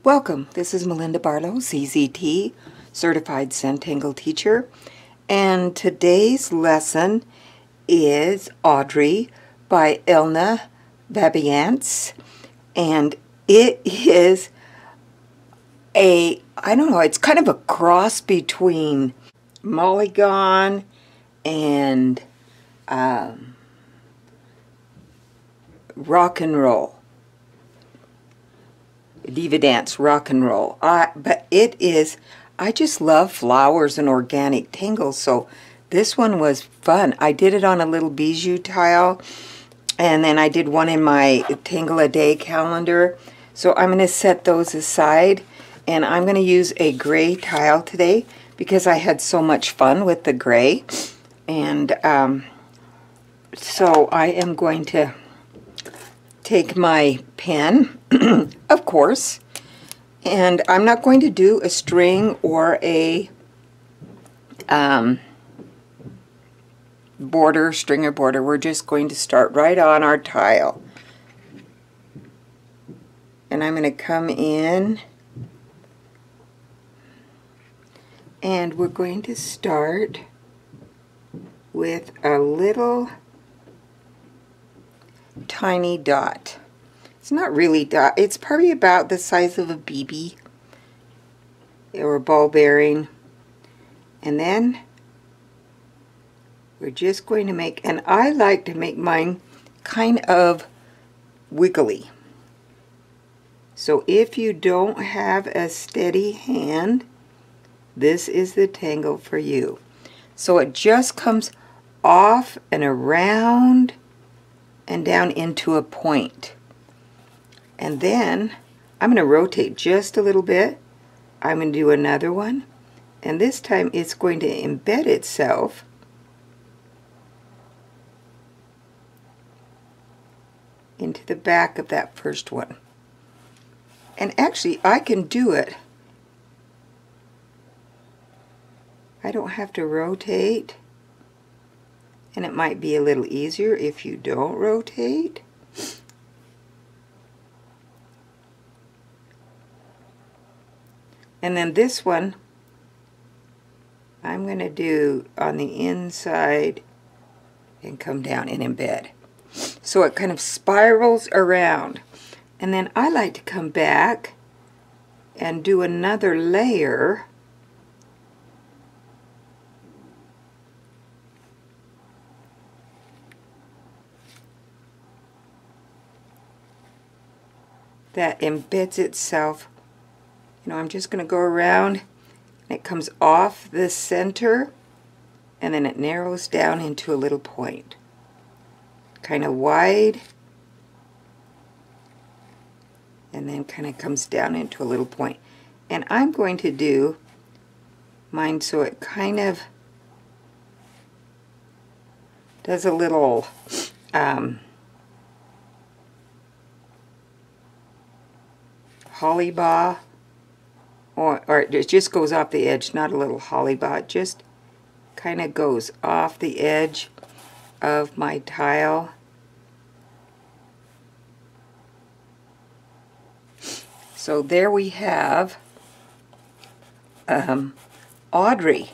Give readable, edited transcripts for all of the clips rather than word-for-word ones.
Welcome, this is Melinda Barlow, CZT, Certified Centangle Teacher, and today's lesson is Adry by Elena Babayants, and it is it's kind of a cross between Mulligan and rock and roll. Diva dance, rock and roll. But it is, I just love flowers and organic tangles, so this one was fun. I did it on a little bijou tile, and then I did one in my Tangle a Day calendar. So I'm going to set those aside, and I'm going to use a gray tile today because I had so much fun with the gray. And so I am going to take my pen, of course, and I'm not going to do a string or a string or border. We're just going to start right on our tile. And I'm going to come in, and we're going to start with a little tiny dot. It's not really dot, it's probably about the size of a BB or a ball bearing. And then we're just going to make, and I like to make mine kind of wiggly. So if you don't have a steady hand, this is the tangle for you. So it just comes off and around and down into a point. And then I'm going to rotate just a little bit. I'm going to do another one, and this time it's going to embed itself into the back of that first one. And actually I can do it. I don't have to rotate. And it might be a little easier if you don't rotate. And then this one, I'm going to do on the inside and come down and embed. So it kind of spirals around. And then I like to come back and do another layer . That embeds itself. You know, I'm just going to go around, and it comes off the center, and then it narrows down into a little point. Kind of wide, and then kind of comes down into a little point. And I'm going to do mine so it kind of does a little holly baw, or it just goes off the edge, not a little holly baw, it just kind of goes off the edge of my tile. So there we have Adry.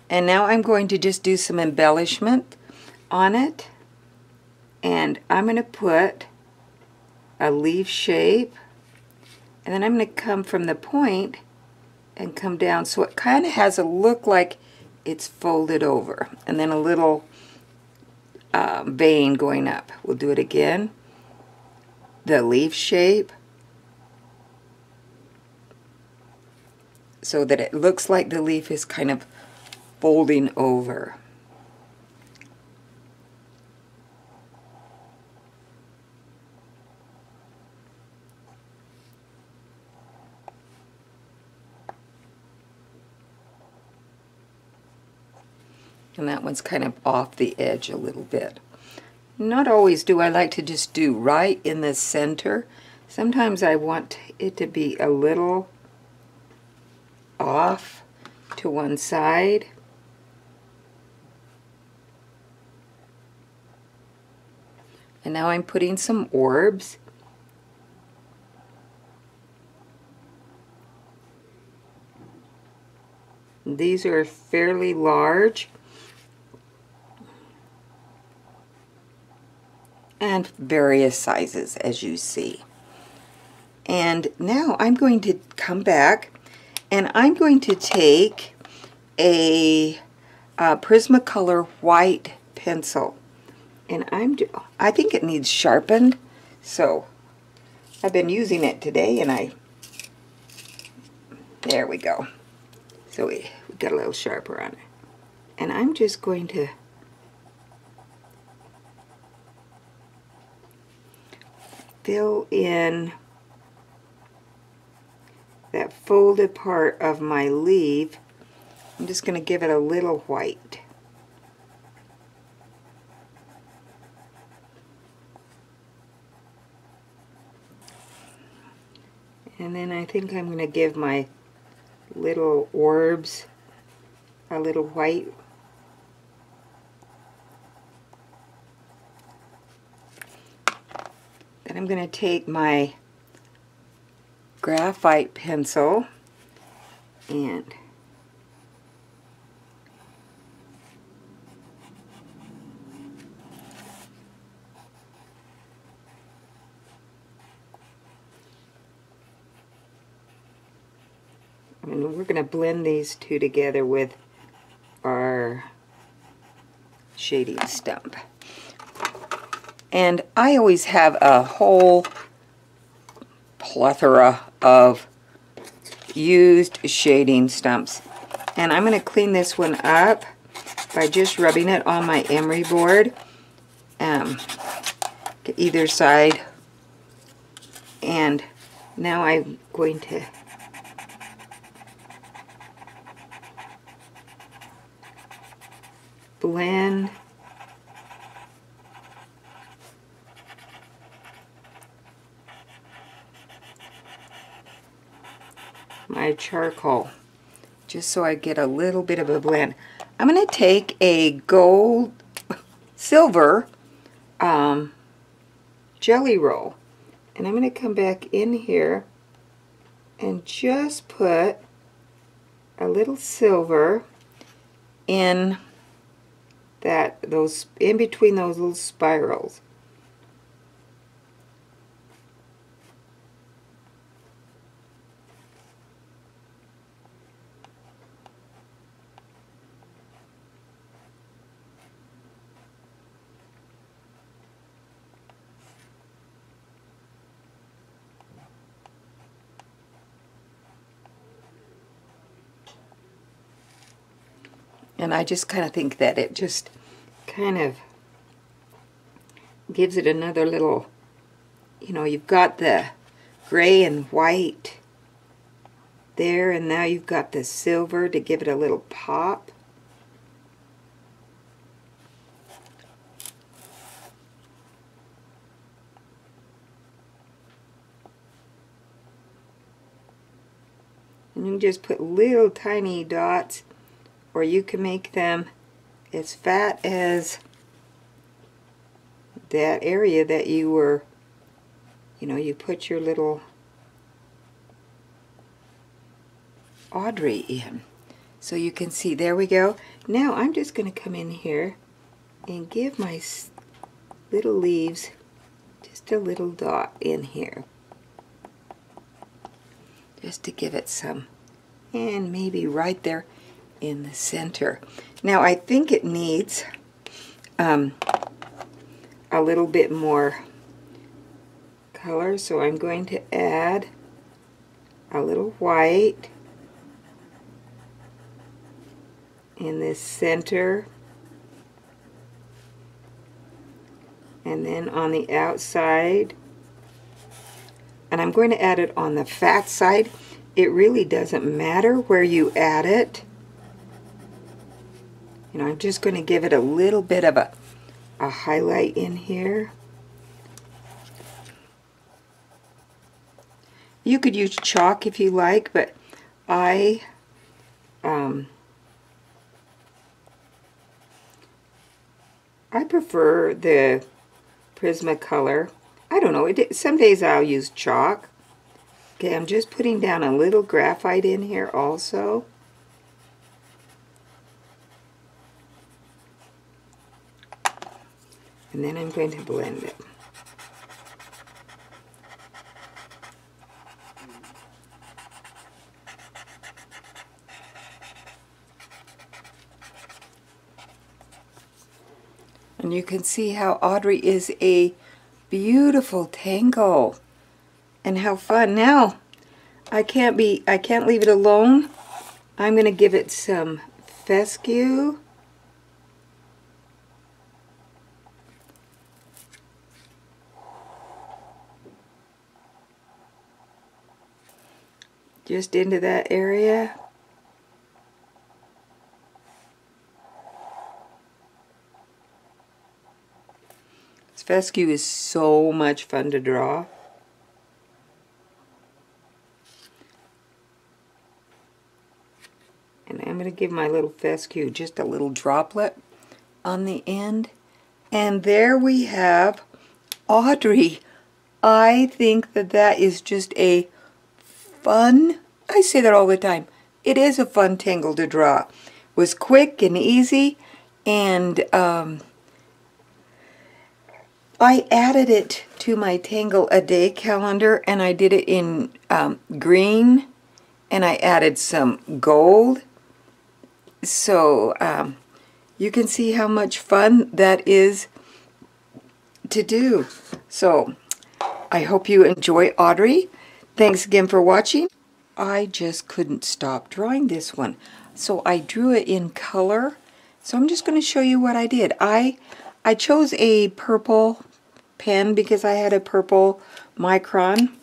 And now I'm going to just do some embellishment on it, and I'm going to put a leaf shape. And then I'm going to come from the point and come down so it kind of has a look like it's folded over. And then a little vein going up. We'll do it again. The leaf shape. So that it looks like the leaf is kind of folding over. And that one's kind of off the edge a little bit. Not always do I like to just do right in the center. Sometimes I want it to be a little off to one side. And now I'm putting some orbs. These are fairly large and various sizes, as you see. And now I'm going to come back and I'm going to take a Prismacolor white pencil, and I think it needs sharpened, so I've been using it today, and there we go. So we got a little sharper on it. And I'm just going to fill in that folded part of my leaf. I'm just going to give it a little white. And then I think I'm going to give my little orbs a little white. Then I'm going to take my graphite pencil and we're going to blend these two together with our shading stump. And I always have a whole plethora of used shading stumps. And I'm going to clean this one up by just rubbing it on my emery board, either side. And now I'm going to blend my charcoal just so I get a little bit of a blend. I'm going to take a silver jelly roll, and I'm going to come back in here and just put a little silver in in between those little spirals. And I just kind of think that it just kind of gives it another little, you've got the gray and white there, and now you've got the silver to give it a little pop. And you can just put little tiny dots, or you can make them as fat as that area that you were, you put your little Adry in. So you can see, there we go. Now I'm just going to come in here and give my little leaves just a little dot in here. Just to give it some, and maybe right there in the center. Now I think it needs a little bit more color, so I'm going to add a little white in this center, and then on the outside, and I'm going to add it on the fat side. It really doesn't matter where you add it. I'm just going to give it a little bit of a highlight in here. You could use chalk if you like, but I prefer the Prismacolor. I don't know, some days I'll use chalk. Okay, I'm just putting down a little graphite in here also. And then I'm going to blend it. And you can see how Adry is a beautiful tangle. And how fun. Now, I can't leave it alone. I'm going to give it some fescue. Just into that area. This fescue is so much fun to draw. And I'm going to give my little fescue just a little droplet on the end. And there we have Adry. I think that that is just a fun, I say that all the time, it is a fun tangle to draw. It was quick and easy, and I added it to my Tangle a Day calendar, and I did it in green, and I added some gold. So you can see how much fun that is to do. So I hope you enjoy Adry. Thanks again for watching. I just couldn't stop drawing this one. So I drew it in color. So I'm just going to show you what I did. I chose a purple pen because I had a purple micron.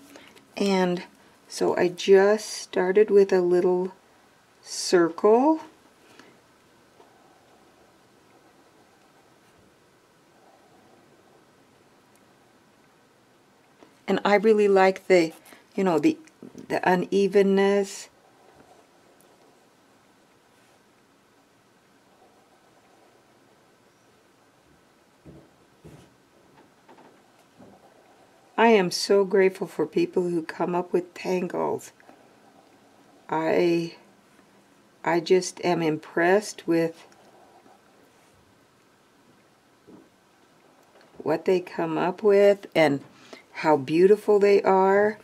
And so I just started with a little circle. And I really like the, you know, the unevenness. I am so grateful for people who come up with tangles. I just am impressed with what they come up with and how beautiful they are.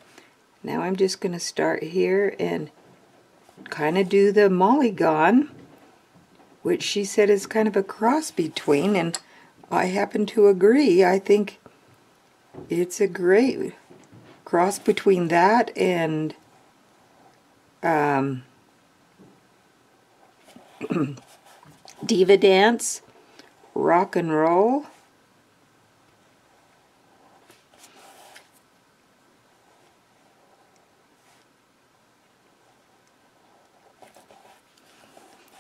Now I'm just going to start here and kind of do the Mollygon, which she said is kind of a cross between, and I happen to agree. I think it's a great cross between that and diva dance, rock and roll.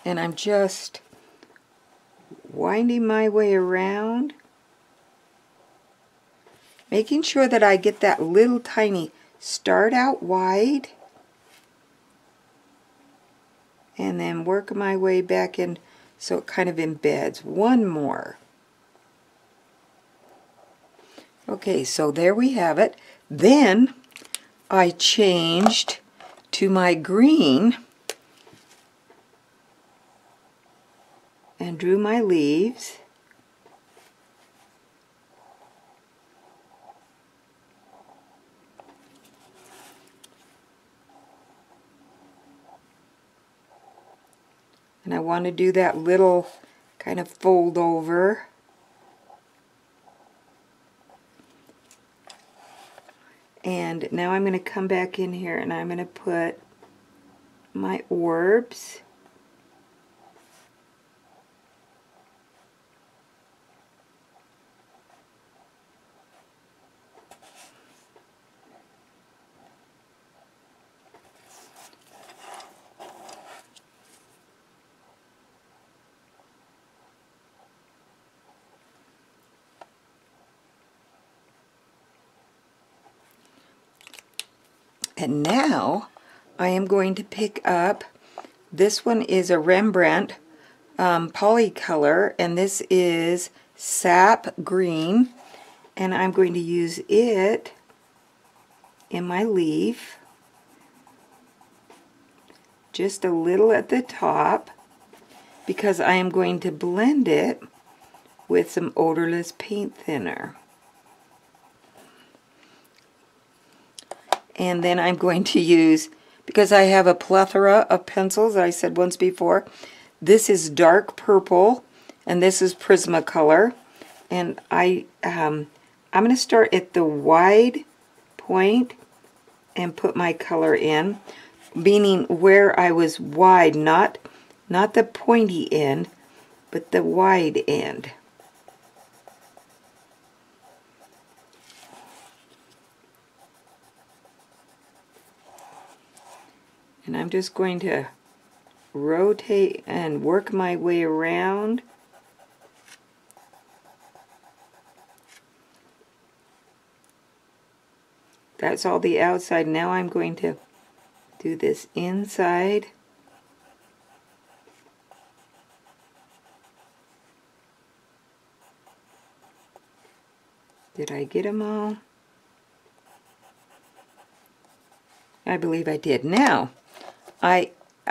And I'm just winding my way around, making sure that I get that little tiny start out wide and then work my way back in so it kind of embeds. One more. Okay, so there we have it. Then I changed to my green and drew my leaves. And I want to do that little kind of fold over. And now I'm going to come back in here and I'm going to put my orbs. And now I am going to pick up, this one is a Rembrandt Polycolor, and this is Sap Green, and I'm going to use it in my leaf, just a little at the top, because I am going to blend it with some odorless paint thinner. And then I'm going to use, because I have a plethora of pencils that I said once before, this is dark purple and this is Prismacolor. And I'm going to start at the wide point and put my color in, meaning where I was wide, not the pointy end, but the wide end. And I'm just going to rotate and work my way around. That's all the outside. Now I'm going to do this inside. Did I get them all? I believe I did. Now,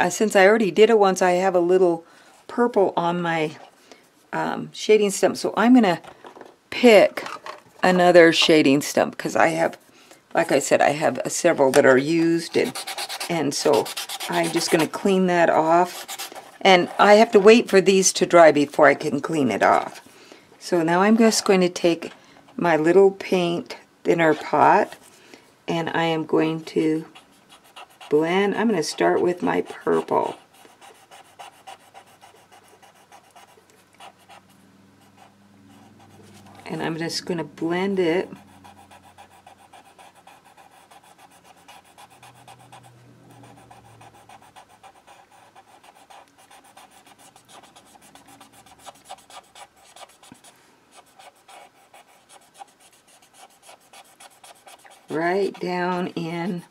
since I already did it once, I have a little purple on my shading stump, so I'm going to pick another shading stump because I have, like I said, I have several that are used, and so I'm just going to clean that off. And I have to wait for these to dry before I can clean it off. So now I'm just going to take my little paint thinner pot, and I am going to blend. I'm going to start with my purple. And I'm just going to blend it. Right down in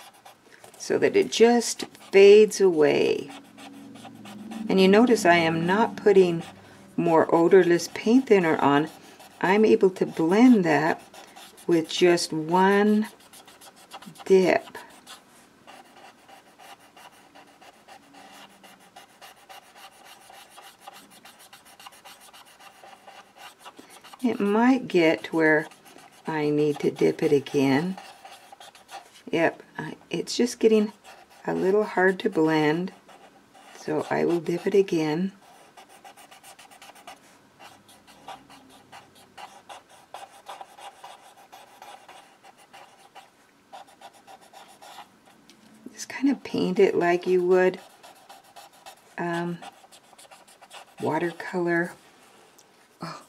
so that it just fades away. And you notice I am not putting more odorless paint thinner on. I'm able to blend that with just one dip. It might get to where I need to dip it again. Yep, it's just getting a little hard to blend, so I will dip it again. Just kind of paint it like you would watercolor. Oh.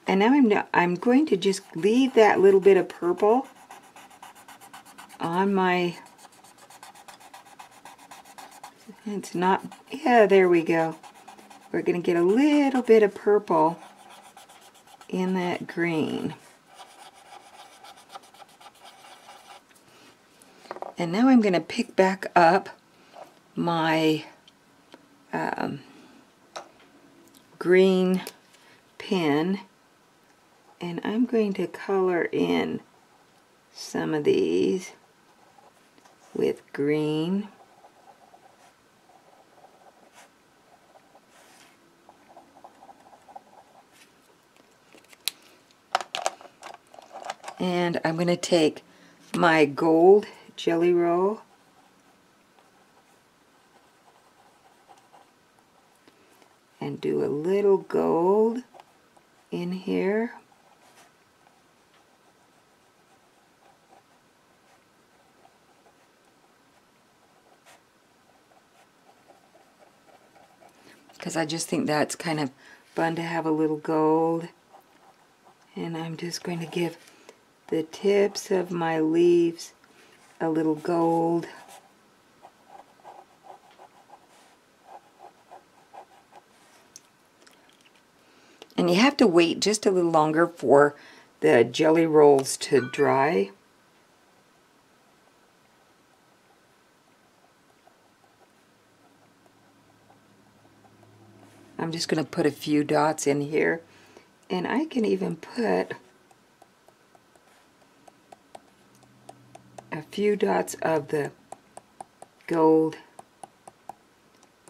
And now I'm going to just leave that little bit of purple on my, it's not, yeah, there we go. We're going to get a little bit of purple in that green. And now I'm going to pick back up my green pen, and I'm going to color in some of these with green. And I'm going to take my gold Jelly Roll and do a little gold in here. Because I just think that's kind of fun to have a little gold. And I'm just going to give the tips of my leaves a little gold. And you have to wait just a little longer for the jelly rolls to dry. I'm just going to put a few dots in here, and I can even put a few dots of the gold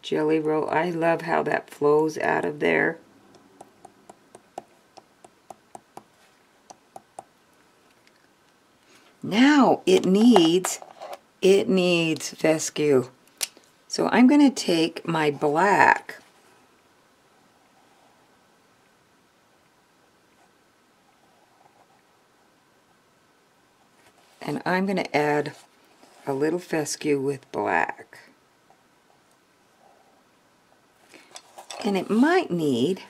Jelly Roll. I love how that flows out of there. Now it needs fescue. So I'm going to take my black and I'm going to add a little fescue with black. And it might need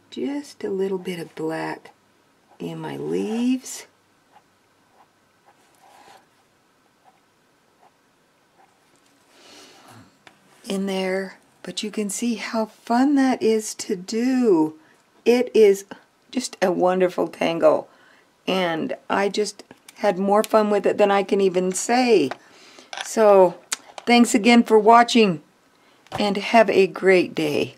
just a little bit of black in my leaves. In there, but you can see how fun that is to do. It is just a wonderful tangle, and I just had more fun with it than I can even say. So thanks again for watching, and have a great day.